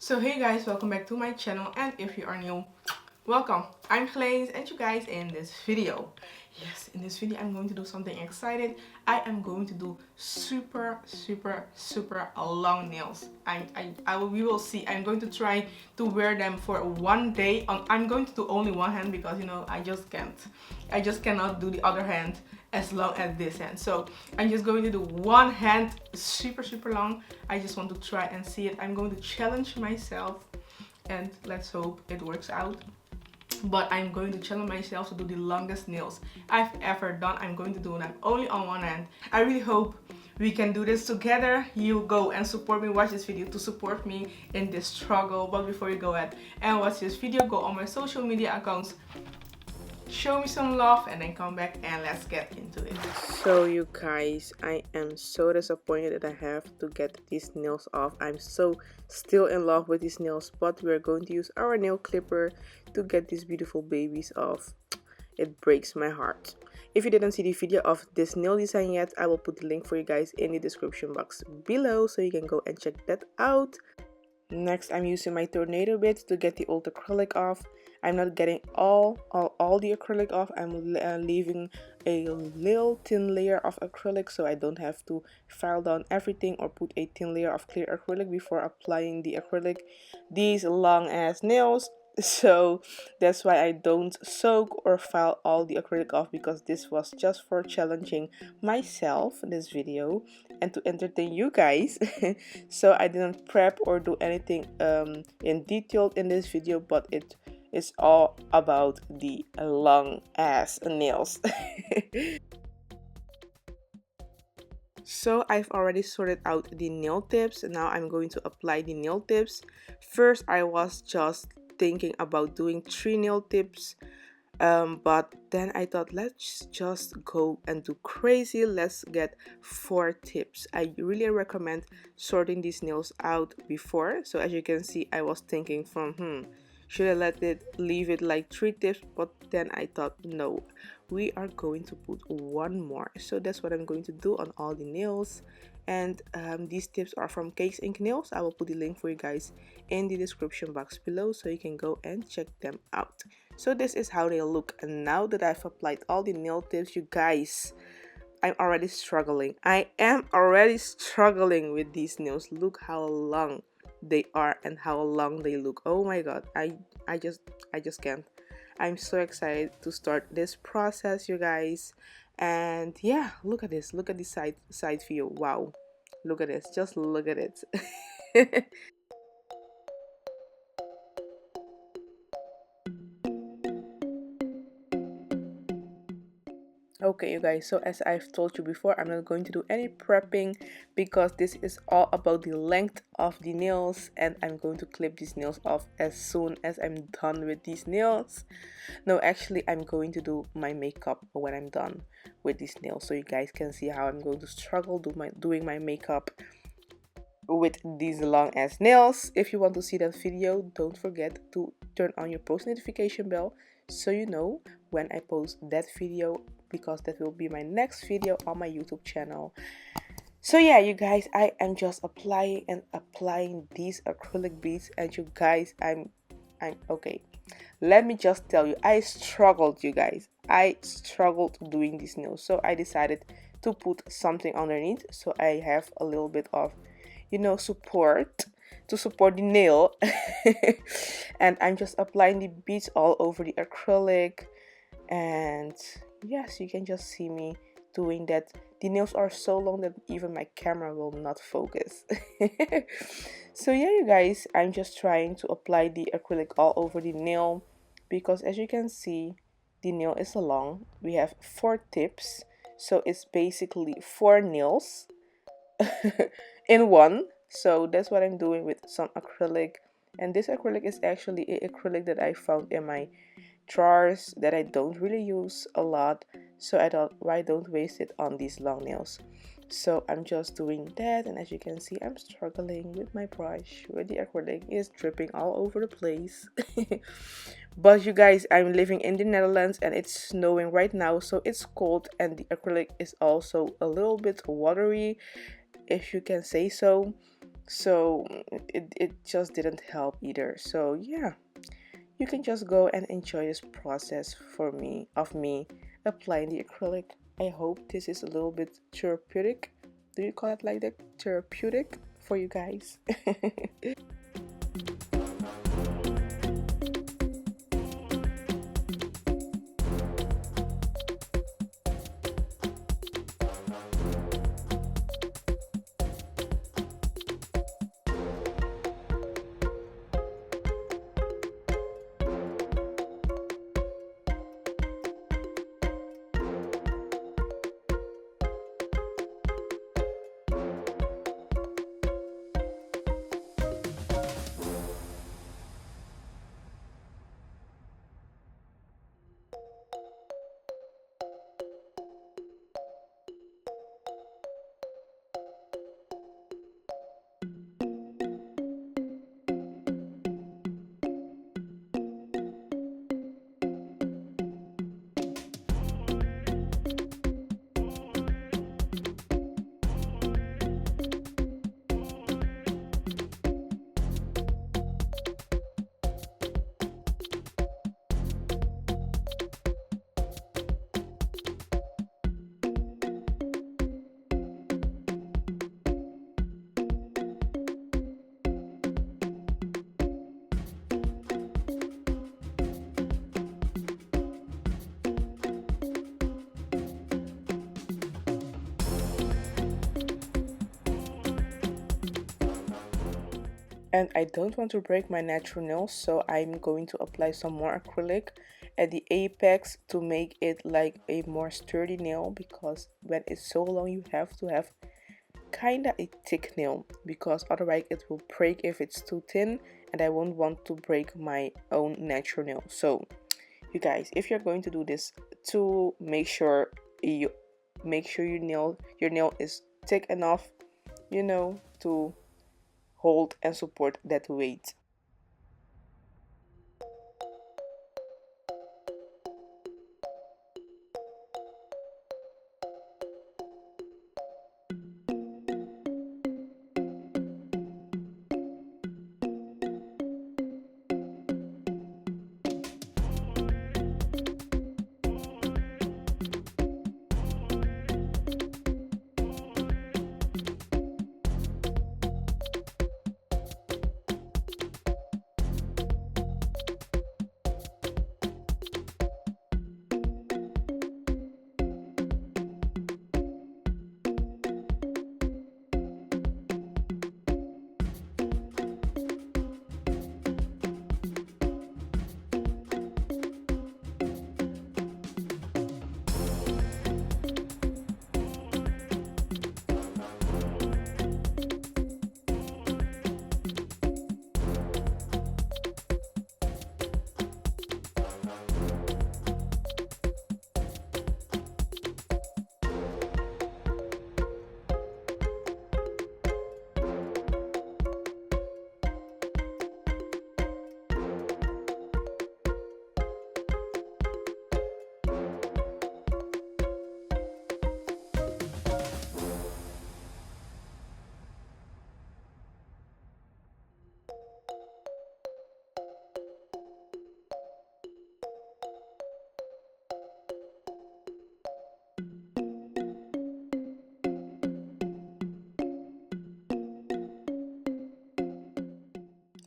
So hey guys, welcome back to my channel, and if you are new, welcome. I'm Heluuuur, and you guys, in this video, yes, in this video I'm going to do something excited. I am going to do super long nails. We will see. I'm going to try to wear them for one day. I'm going to do only one hand because I just cannot do the other hand as long as this hand. So I'm just going to do one hand super long. I just want to try and see it. I'm going to challenge myself, and let's hope it works out. But I'm going to challenge myself to do the longest nails I've ever done. I'm going to do them only on one hand. I really hope we can do this together. You go and support me, watch this video to support me in this struggle. But before you go ahead and watch this video, go on my social media accounts, show me some love, and then come back and let's get into it. So you guys, I am so disappointed that I have to get these nails off. I'm so still in love with these nails, but we're going to use our nail clipper to get these beautiful babies off. It breaks my heart. If you didn't see the video of this nail design yet, I will put the link for you guys in the description box below, so you can go and check that out. Next, I'm using my tornado bit to get the old acrylic off. I'm not getting all the acrylic off. I'm leaving a little thin layer of acrylic so I don't have to file down everything or put a thin layer of clear acrylic before applying the acrylic. These long ass nails. So that's why I don't soak or file all the acrylic off, because this was just for challenging myself, this video, and to entertain you guys. So I didn't prep or do anything in detail in this video, but it is all about the long ass nails. So I've already sorted out the nail tips. Now I'm going to apply the nail tips. First, I was just thinking about doing 3 nail tips, but then I thought, let's just go and do crazy. Let's get 4 tips. I really recommend sorting these nails out before. So as you can see, I was thinking from should I leave it like 3 tips, but then I thought no, we are going to put one more. So that's what I'm going to do on all the nails. And these tips are from Cakes Ink Nails. I will put the link for you guys in the description box below, so you can go and check them out. So this is how they look. And now that I've applied all the nail tips, you guys, I'm already struggling. I am already struggling with these nails. Look how long they are and how long they look. Oh my god, I just can't. I'm so excited to start this process, you guys. And yeah, look at this. Look at the side view. Wow, look at this. Just look at it. Okay, you guys, so as I've told you before, I'm not going to do any prepping because this is all about the length of the nails, and I'm going to clip these nails off as soon as I'm done with these nails. No, actually, I'm going to do my makeup when I'm done with these nails, so you guys can see how I'm going to struggle doing my makeup with these long ass nails. If you want to see that video, don't forget to turn on your post notification bell so you know when I post that video, because that will be my next video on my YouTube channel. So yeah, you guys, I am just applying these acrylic beads, and you guys, I'm okay. Let me just tell you, I struggled, you guys. I struggled doing these nails, so I decided to put something underneath so I have a little bit of, support to support the nail. And I'm just applying the beads all over the acrylic, and yes, you can just see me doing that. The nails are so long that even my camera will not focus. So yeah, you guys, I'm just trying to apply the acrylic all over the nail, because as you can see, the nail is long. We have 4 tips, so it's basically 4 nails in one. So that's what I'm doing with some acrylic, and this acrylic is actually a acrylic that I found in my drawers that I don't really use a lot, so I thought, why don't waste it on these long nails? So I'm just doing that, and as you can see, I'm struggling with my brush with the acrylic. Is dripping all over the place. But you guys, I'm living in the Netherlands and it's snowing right now, so it's cold, and the acrylic is also a little bit watery, if you can say so. So it just didn't help either. So yeah, you can just go and enjoy this process for me of me applying the acrylic. I hope this is a little bit therapeutic. Do you call it like that? Therapeutic for you guys. And I don't want to break my natural nails, so I'm going to apply some more acrylic at the apex to make it like a more sturdy nail, because when it's so long you have to have kinda a thick nail, because otherwise it will break if it's too thin, and I won't want to break my own natural nail. So you guys, if you're going to do this, to you make sure your nail is thick enough, to hold and support that weight.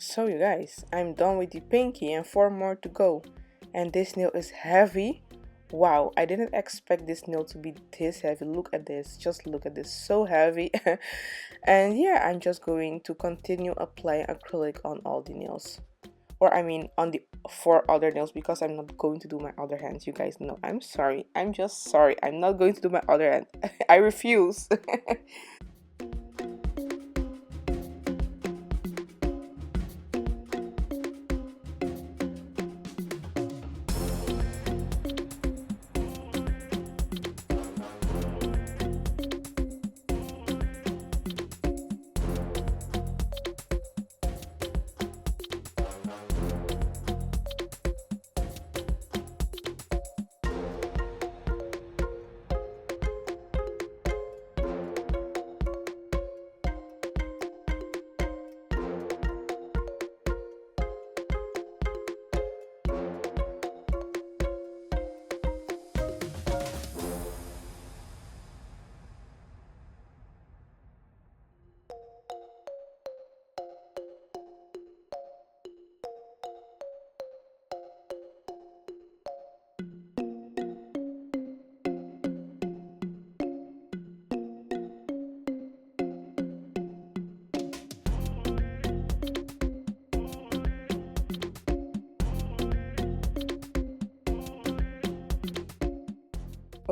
So you guys, I'm done with the pinky and 4 more to go. And this nail is heavy. Wow, I didn't expect this nail to be this heavy. Look at this, just look at this, so heavy. And yeah, I'm just going to continue applying acrylic on all the nails. Or I mean on the 4 other nails, because I'm not going to do my other hands. You guys know, I'm sorry. I'm just sorry. I'm not going to do my other hand. I refuse.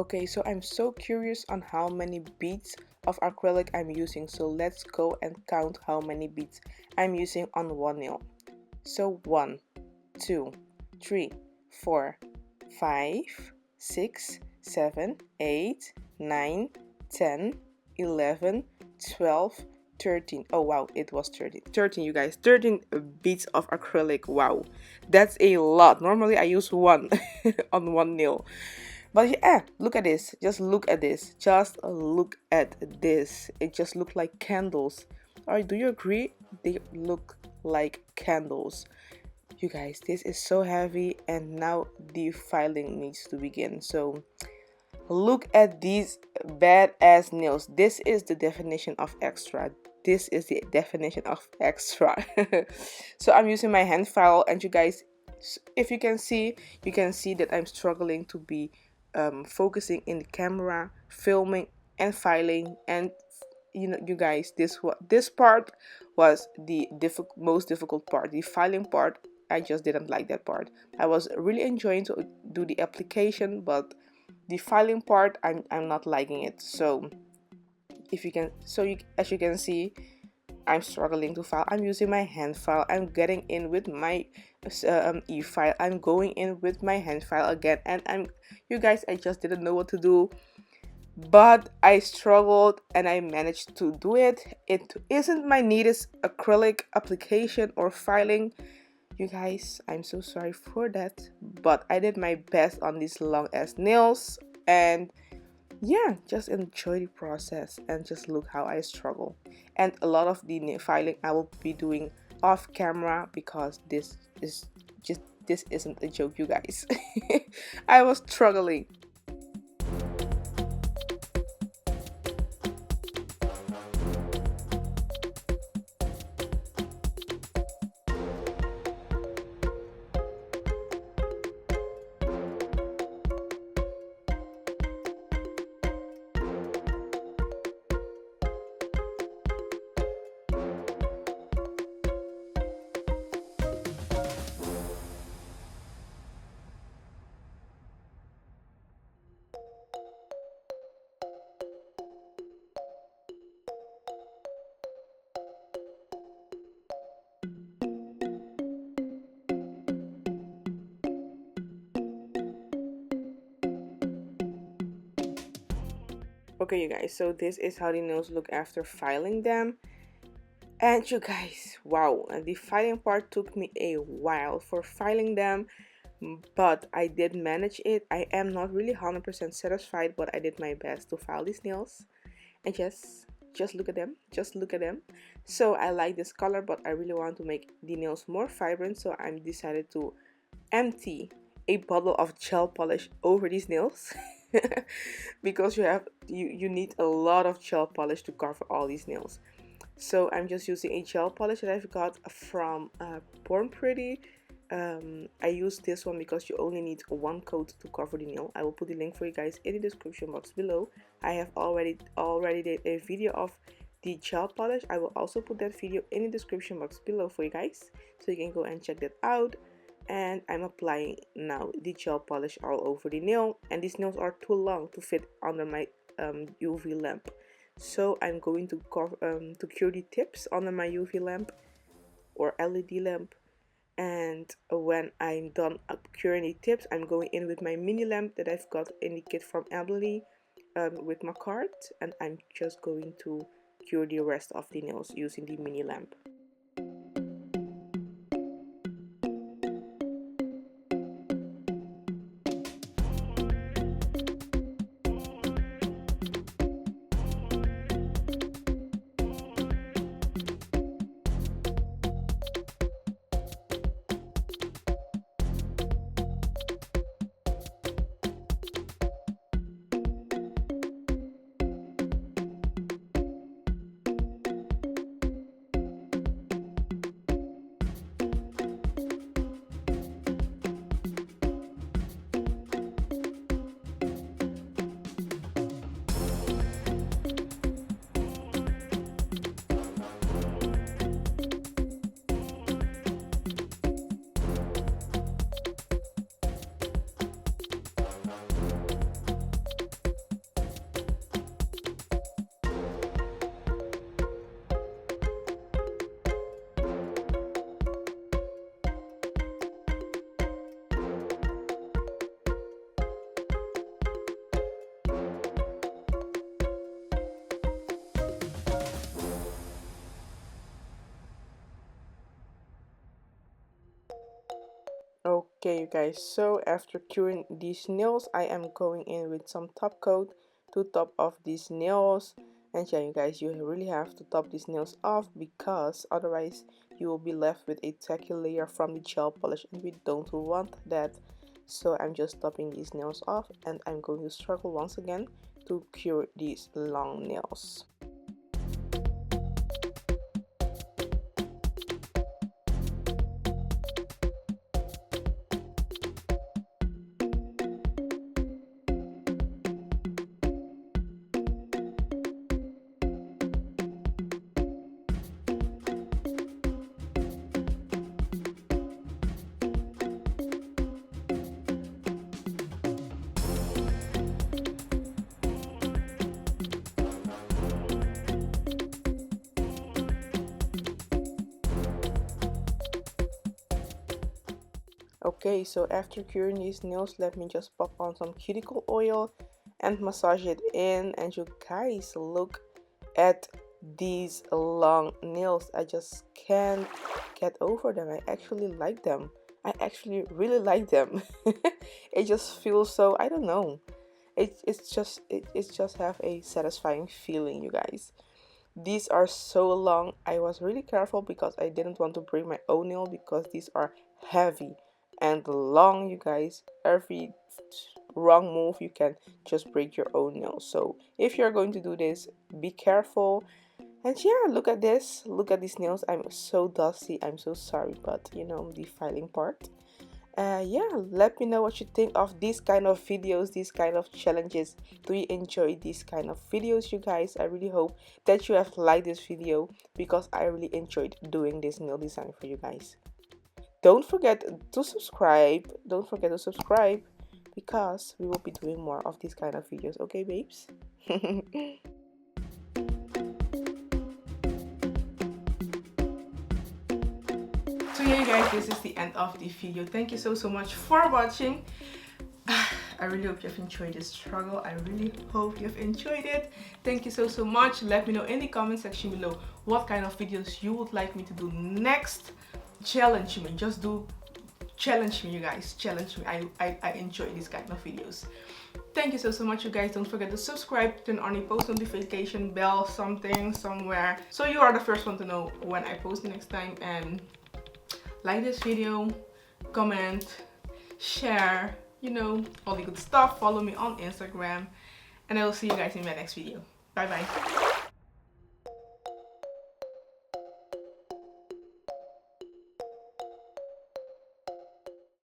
Okay, so I'm so curious on how many beads of acrylic I'm using. So let's go and count how many beads I'm using on one nail. So 1, 2, 3, 4, 5, 6, 7, 8, 9, 10, 11, 12, 13. Oh wow, it was 13. 13, you guys. 13 beads of acrylic. Wow, that's a lot. Normally I use one on one nail. But yeah, look at this. Just look at this. Just look at this. It just looks like candles. Alright, do you agree? They look like candles. You guys, this is so heavy, and now the filing needs to begin. So look at these badass nails. This is the definition of extra. This is the definition of extra. So I'm using my hand file, and you guys, if you can see that I'm struggling to be focusing in the camera, filming and filing. And you guys, this part was the most difficult part. The filing part, I just didn't like that part. I was really enjoying to do the application, but the filing part, I'm not liking it. So if you can, as you can see, I'm struggling to file. I'm using my hand file. I'm getting in with my e-file. I'm going in with my hand file again, and you guys, I just didn't know what to do, but I struggled and I managed to do it. It isn't my neatest acrylic application or filing, you guys. I'm so sorry for that, but I did my best on these long ass nails. And yeah, just enjoy the process and just look how I struggle. And a lot of the filing I will be doing off camera, because this isn't a joke, you guys. I was struggling. Okay, you guys, so this is how the nails look after filing them. And you guys, wow, the filing part took me a while for filing them, but I did manage it. I am not really 100% satisfied, but I did my best to file these nails. And just look at them, just look at them. So I like this color, but I really want to make the nails more vibrant, so I decided to empty a bottle of gel polish over these nails. Because you need a lot of gel polish to cover all these nails. So I'm just using a gel polish that I've got from Born Pretty. I use this one because you only need one coat to cover the nail. I will put the link for you guys in the description box below. I have already did a video of the gel polish. I will also put that video in the description box below for you guys, so you can go and check that out. And I'm applying now the gel polish all over the nail, and these nails are too long to fit under my UV lamp. So I'm going to cure the tips under my UV lamp or LED lamp. And when I'm done curing the tips, I'm going in with my mini lamp that I've got in the kit from Emily with my card, and I'm just going to cure the rest of the nails using the mini lamp. Okay, you guys, so after curing these nails, I am going in with some top coat to top off these nails. And yeah, you guys, you really have to top these nails off because otherwise you will be left with a tacky layer from the gel polish, and we don't want that. So I'm just topping these nails off, and I'm going to struggle once again to cure these long nails. Okay, so after curing these nails, let me just pop on some cuticle oil and massage it in. And you guys, look at these long nails. I just can't get over them. I actually like them. I actually really like them. It just feels so, I don't know. It's just have a satisfying feeling, you guys. These are so long. I was really careful because I didn't want to break my own nail because these are heavy and long, you guys. Every wrong move you can just break your own nail. So if you're going to do this, be careful. And yeah, look at this. Look at these nails. I'm so dusty. I'm so sorry, but you know, the filing part. Yeah, let me know what you think of these kind of videos, these kind of challenges. Do you enjoy these kind of videos, you guys? I really hope that you have liked this video because I really enjoyed doing this nail design for you guys. Don't forget to subscribe. Don't forget to subscribe because we will be doing more of these kind of videos. Okay, babes? So yeah, you guys, this is the end of the video. Thank you so much for watching. I really hope you've enjoyed this struggle. I really hope you've enjoyed it. Thank you so much. Let me know in the comment section below what kind of videos you would like me to do next. Challenge me. Just do challenge me, you guys. Challenge me. I enjoy these kind of videos. Thank you so much, you guys. Don't forget to subscribe, turn on the post notification bell, something somewhere, so you are the first one to know when I post the next time. And like this video, comment, share, you know, all the good stuff. Follow me on Instagram, and I will see you guys in my next video. Bye bye.